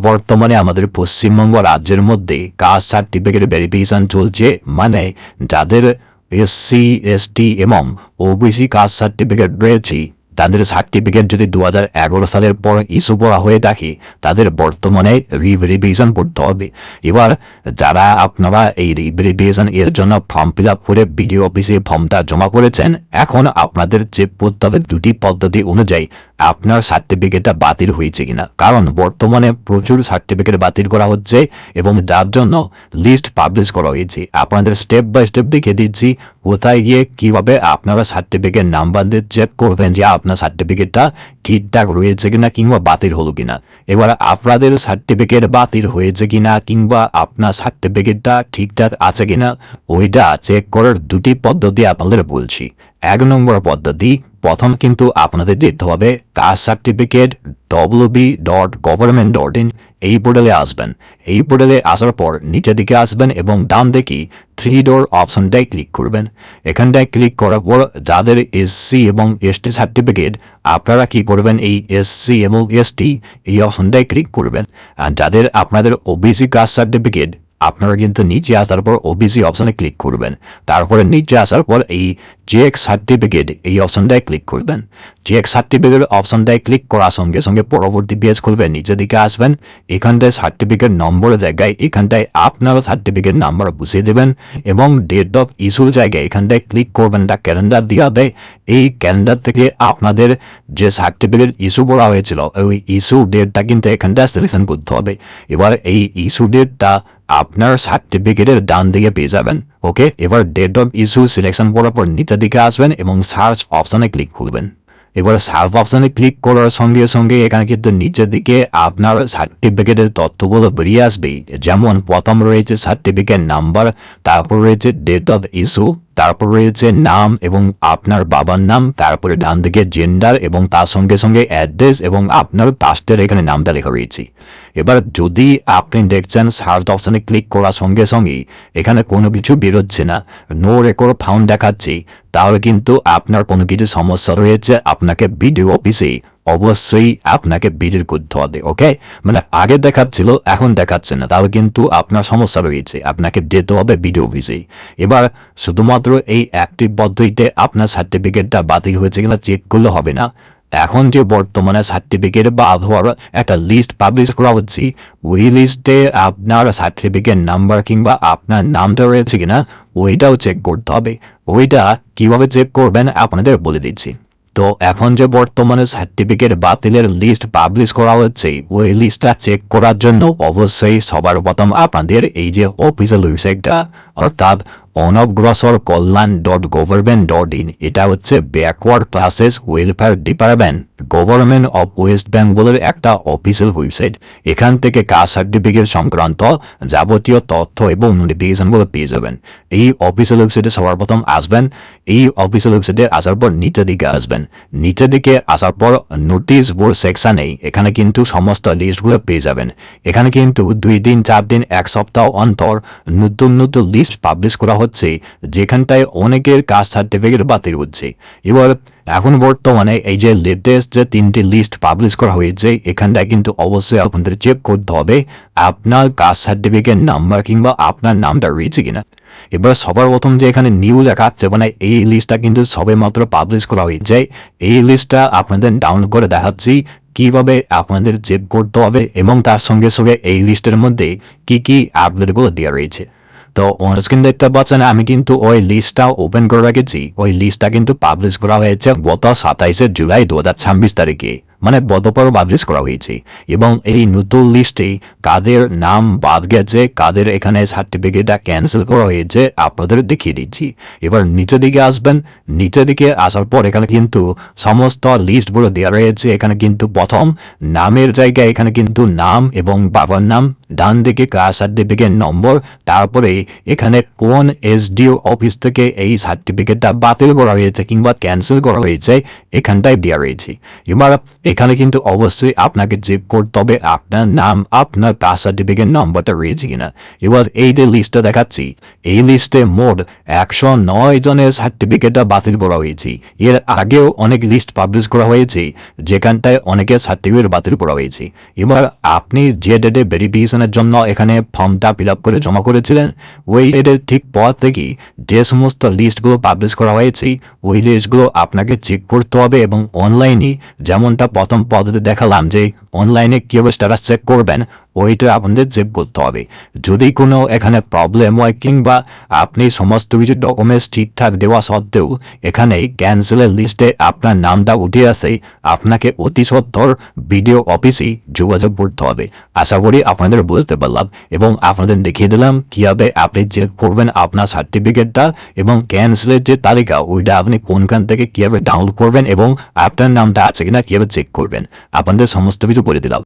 বর্তমানে আমাদের পশ্চিমবঙ্গ রাজ্যের মধ্যে কাস্ট সার্টিফিকেট ভেরিফিকেশন চলছে, মানে যাদের এসসি এসটি এবং ওবিসি কাস্ট সার্টিফিকেট রয়েছে তাদের সার্টিফিকেট যদি 2011 সালের পর ইস্যু করা হয়ে থাকে তাদের বর্তমানে রিভেরিফিকেশন করতে হবে। এবার যারা আপনারা এই রিভেরিফিকেশন এর জন্য ফর্ম ফিল আপ করে বিডিও অফিসে ফর্মটা জমা করেছেন, এখন আপনাদের চেক করতে হবে দুটি পদ্ধতি অনুযায়ী আপনার সার্টিফিকেটটা বাতিল হয়েছে কিনা। কারণ বর্তমানে প্রচুর সার্টিফিকেট বাতিল করা হচ্ছে এবং যার জন্য লিস্ট পাবলিশ করা হয়েছে। আপনাদের স্টেপ বাই স্টেপ দেখিয়ে দিচ্ছি কোথায় গিয়ে কিভাবে আপনারা সার্টিফিকেট নাম্বার দিয়ে চেক করবেন যে আপনার সার্টিফিকেটটা ঠিকঠাক রয়েছে কিনা কিংবা বাতিল হলো কিনা। এবার আপনাদের সার্টিফিকেট বাতিল হয়েছে কিনা কিংবা আপনার সার্টিফিকেটটা ঠিকঠাক আছে কিনা ওইটা চেক করার দুটি পদ্ধতি আপনাদের বলছি। 1 নম্বর পদ্ধতি, প্রথম কিন্তু আপনাদের যেতে হবে কাস্ট সার্টিফিকেট www.government.in এই পোর্টালে আসবেন। এই পোর্টালে আসার পর নিচের দিকে আসবেন এবং ডান দিকে 3 ডট অপশনটায় ক্লিক করবেন। এখানটায় ক্লিক করার পর যাদের এসসি এবং এসটি সার্টিফিকেট আপনারা কি করবেন, এই এসসি এবং এসটি এই অপশনটায় ক্লিক করবেন। আর যাদের আপনাদের ওবিসি কাস্ট সার্টিফিকেট আপনারা কিন্তু নিচে আসার পর ওবিসি অপশনে ক্লিক করবেন। তারপরে নিচে আসার পর এই চেক সার্টিফিকেট এই অপশনটায় ক্লিক করবেন। চেক সার্টিফিকেট অপশনটায় ক্লিক করার সঙ্গে সঙ্গে পরবর্তী পেজ খুলবেন। নিচের দিকে আসবেন, এখানটায় সার্টিফিকেট নম্বরের জায়গায় এখানটায় আপনার সার্টিফিকেট নাম্বার বসিয়ে দেবেন এবং ডেট অফ ইস্যুর জায়গায় এখানটায় ক্লিক করবেন। একটা ক্যালেন্ডার দেওয়া হবে, এই ক্যালেন্ডার থেকে আপনাদের যে সার্টিফিকেট ইস্যু করা হয়েছিল ওই ইস্যু ডেটটা কিন্তু এখানটায় সিলেকশন করতে হবে। এবার এই ইস্যু ডেটটা আপনার সার্টিফিকেটের ডান দিকে পেয়ে যাবেন। ওকে, এবার ডেট অফ ইস্যু সিলেকশন করার পর নিচের দিকে আসবেন এবং সার্চ অপশনে ক্লিক করবেন। এবার সার্চ অপশনে ক্লিক করার সঙ্গে সঙ্গে এখানে কিন্তু নিচের দিকে আপনার সার্টিফিকেটের তথ্যগুলো বেরিয়ে আসবে। যেমন প্রথম রয়েছে সার্টিফিকেট নাম্বার, তারপর রয়েছে ডেট অফ ইস্যু, তারপর রয়েছে নাম এবং আপনার বাবার নাম, তারপরে ডান দিকে জেন্ডার এবং তার সঙ্গে সঙ্গে অ্যাড্রেস এবং আপনার কাস্টের এখানে নামটা লেখা রয়েছে। এবার যদি আপনি দেখছেন সার্চ অপশনে ক্লিক করার সঙ্গে সঙ্গে এখানে কোনো কিছু বেরোচ্ছে না, নো রেকর্ড ফাউন্ড দেখাচ্ছে, তাহলে কিন্তু আপনার কোনো কিছু সমস্যা রয়েছে। আপনাকে বিডিও অফিসে অবশ্যই আপনাকে ভিজিট করতে হবে। ওকে, মানে আগে দেখাচ্ছিল এখন দেখাচ্ছে না, তাহলে কিন্তু আপনার সমস্যা রয়েছে, আপনাকে যেতে হবে ভিডিও অফিসে। এবার শুধুমাত্র এই একটি পদ্ধতিতে আপনার সার্টিফিকেটটা বাতিল হয়েছে কিনা চেক করলে হবে না। এখন যে বর্তমানে সার্টিফিকেট বা আবহাওয়ার একটা লিস্ট পাবলিশ করা হচ্ছে, ওই লিস্টে আপনার সার্টিফিকেট নাম্বার কিংবা আপনার নামটা রয়েছে কিনা ওইটাও চেক করতে হবে। ওইটা কিভাবে চেক করবেন আপনাদের বলে দিচ্ছি। তো এখন যে বর্তমানে সার্টিফিকেট বাতিলের লিস্ট পাবলিশ করা হচ্ছে, ওই লিস্টটা চেক করার জন্য অবশ্যই সবার প্রথম আপনাদের এই যে অফিসিয়াল ওয়েবসাইটটা অর্থাৎ onofgrosorkollan.government.in, এটা হচ্ছে backward classes welfare department government of West বেঙ্গলের একটা অফিসিয়াল ওয়েবসাইট। এখান থেকে কাস্ট সার্টিফিকেট সংক্রান্ত যাবতীয় তথ্য এবং নোটিফিকেশনগুলো পেয়ে যাবেন। এই অফিসিয়াল ওয়েবসাইটে সবার প্রথম আসবেন। এই অফিসিয়াল ওয়েবসাইটে আসার পর নিচের দিকে আসবেন। নিচের দিকে আসার পর নোটিশ বোর্ড সেকশনে এখানে কিন্তু সমস্ত লিস্টগুলো পেয়ে যাবেন। এখানে কিন্তু 2 দিন 4 দিন 1 সপ্তাহ অন্তর নতুন নতুন লিস্ট পাবলিশ করা হচ্ছে, যেখানটায় অনেকের কাস্ট সার্টিফিকেট বাতিল হচ্ছে। এবার এখন বর্তমানে এই যে লেটেস্ট যে 3টি লিস্ট পাবলিশ করা হয়েছে, এখানটায় কিন্তু অবশ্যই আপনাদের চেক করতে হবে আপনার কাস্ট সার্টিফিকেট নাম্বার কিংবা আপনার নামটা রয়েছে কিনা। এবার সবার প্রথম যে এখানে নিউ লেখা আছে, মানে এই লিস্টটা কিন্তু সবে মাত্র পাবলিশ করা হয়েছে। এই লিস্টটা আপনাদের ডাউনলোড করে দেখাচ্ছি কিভাবে আপনাদের চেক করতে হবে এবং তার সঙ্গে সঙ্গে এই লিস্টের মধ্যে কি কি আপডেটগুলো দেওয়া রয়েছে। তো অনস্ক্রিন দেখতে পাচ্ছেন আমি কিন্তু ওই লিস্টটা ওপেন করে রেখেছি। ওই লিস্টটা কিন্তু পাবলিশ করা হয়েছে গত 27 জুলাই 2026 তারিখে, মানে গতকাল পাবলিশ করা হয়েছে। এবং এই নতুন লিস্টে কাদের নাম বাদ গেছে, কাদের এখানে সার্টিফিকেটটা ক্যান্সেল করা হয়েছে আপনাদের দেখিয়ে দিচ্ছি। এবার নিচের দিকে আসবেন। নিচের দিকে আসার পর এখানে কিন্তু সমস্ত লিস্টগুলো দেওয়া রয়েছে। এখানে কিন্তু প্রথম নামের জায়গায় এখানে কিন্তু নাম এবং বাবার নাম, ডান দিকে কাস্ট সার্টিফিকেট নম্বর, তারপরে এখানে কোন এসডিও অফিস থেকে এই সার্টিফিকেটটা বাতিল করা হয়েছে কিংবা ক্যান্সেল করা হয়েছে এখানটায় দেওয়া রয়েছে। এবার এখানে কিন্তু অবশ্যই আপনাকে চেক করতে হবে আপনার নাম, আপনার কাস্ট সার্টিফিকেট নম্বরটা রয়েছে কিনা। এবার এই যে লিস্টটা দেখাচ্ছি, এই লিস্টে মোট 109 জনের সার্টিফিকেটটা বাতিল করা হয়েছে। এর আগেও অনেক লিস্ট পাবলিশ করা হয়েছে যেখানটায় অনেকের সার্টিফিকেট বাতিল করা হয়েছে। এবার আপনি যে ডেটে ভেরিফিকেশনের জন্য এখানে ফর্মটা ফিল আপ করে জমা করেছিলেন, ওই ডেটের ঠিক পর থেকেই যে সমস্ত লিস্টগুলো পাবলিশ করা হয়েছে ওই লিস্টগুলো আপনাকে চেক করতে হবে এবং অনলাইনে যেমনটা প্রথম পদ্ধতি দেখালাম যে অনলাইনে কীভাবে স্ট্যাটাস চেক করবেন ওইটা আপনাদের চেক করতে হবে। যদি কোনো এখানে প্রবলেম হয় কিংবা আপনি সমস্ত কিছু ডকুমেন্টস ঠিকঠাক দেওয়া সত্ত্বেও এখানে ক্যান্সেলের লিস্টে আপনার নামটা উঠে আসে, আপনাকে অতি সত্বর বিডিও অফিসেই যোগাযোগ করতে হবে। আশা করি আপনাদের বুঝতে পারলাম এবং আপনাদের দেখিয়ে দিলাম কীভাবে আপনি চেক করবেন আপনার সার্টিফিকেটটা এবং ক্যান্সেলের যে তালিকা ওইটা আপনি কোনখান থেকে কীভাবে ডাউনলোড করবেন এবং আপনার নামটা আছে কিনা কীভাবে চেক করবেন। আপনাদের সমস্ত কিছু বলে দিলাম।